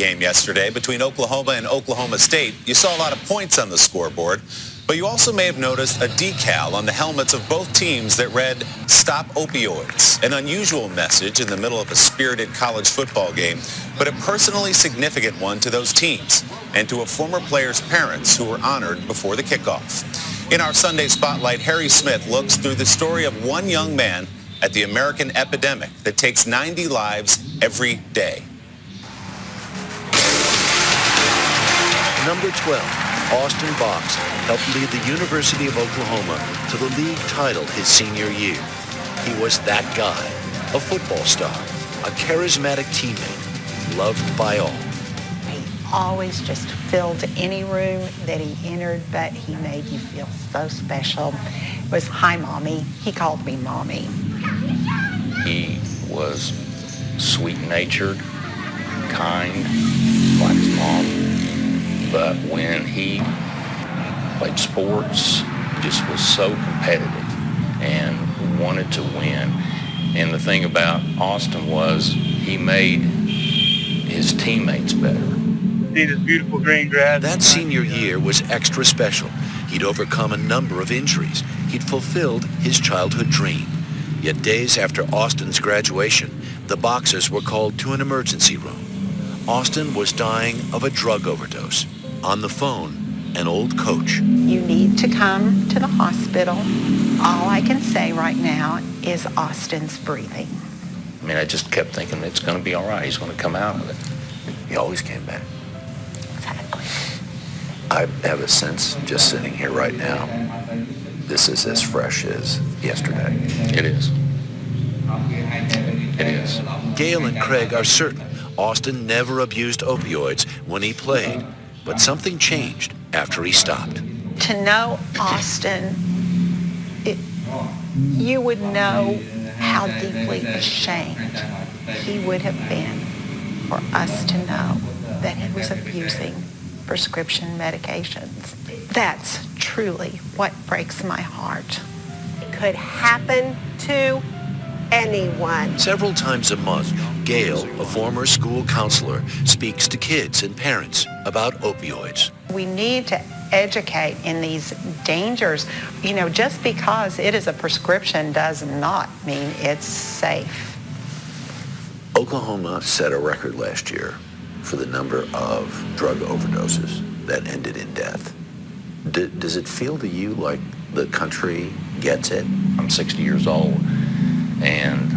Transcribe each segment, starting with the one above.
game yesterday between Oklahoma and Oklahoma State. You saw a lot of points on the scoreboard, but you also may have noticed a decal on the helmets of both teams that read, "Stop Opioids." An unusual message in the middle of a spirited college football game, but a personally significant one to those teams and to a former player's parents who were honored before the kickoff. In our Sunday Spotlight, Harry Smith looks through the story of one young man at the American epidemic that takes 90 lives every day. Number 12, Austin Box, helped lead the University of Oklahoma to the league title his senior year. He was that guy, a football star, a charismatic teammate, loved by all. He always just filled any room that he entered, but he made you feel so special. It was, "Hi, Mommy." He called me Mommy. He was sweet-natured, kind, like his mom. But when he played sports, just was so competitive and wanted to win. And the thing about Austin was he made his teammates better. See this beautiful green grass? That senior year was extra special. He'd overcome a number of injuries. He'd fulfilled his childhood dream. Yet days after Austin's graduation, the Boxers were called to an emergency room. Austin was dying of a drug overdose. On the phone, an old coach. "You need to come to the hospital. All I can say right now is Austin's breathing." I mean, I just kept thinking it's going to be all right. He's going to come out of it. He always came back. Exactly. I have a sense, just sitting here right now, this is as fresh as yesterday. It is. It is. Gail and Craig are certain Austin never abused opioids when he played, but something changed after he stopped. To know Austin, you would know how deeply ashamed he would have been for us to know that he was abusing prescription medications. That's truly what breaks my heart. It could happen to anyone. Several times a month, Gail, a former school counselor, speaks to kids and parents about opioids. We need to educate in these dangers. You know, just because it is a prescription does not mean it's safe. Oklahoma set a record last year for the number of drug overdoses that ended in death. Does it feel to you like the country gets it? I'm 60 years old, and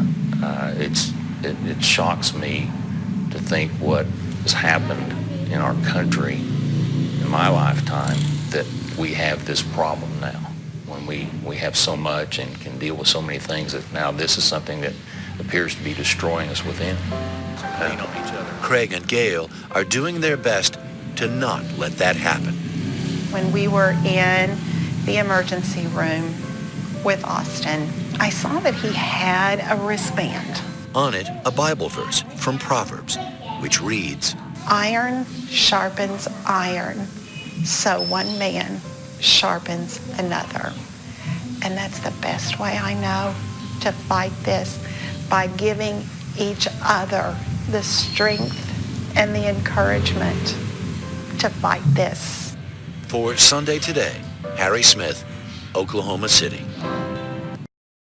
it shocks me to think what has happened in our country in my lifetime, that we have this problem now. When we have so much and can deal with so many things, that now this is something that appears to be destroying us within. Lean on each other. Craig and Gail are doing their best to not let that happen. When we were in the emergency room with Austin, I saw that he had a wristband. On it, a Bible verse from Proverbs, which reads, "Iron sharpens iron, so one man sharpens another." And that's the best way I know to fight this, by giving each other the strength and the encouragement to fight this. For Sunday Today, Harry Smith, Oklahoma City.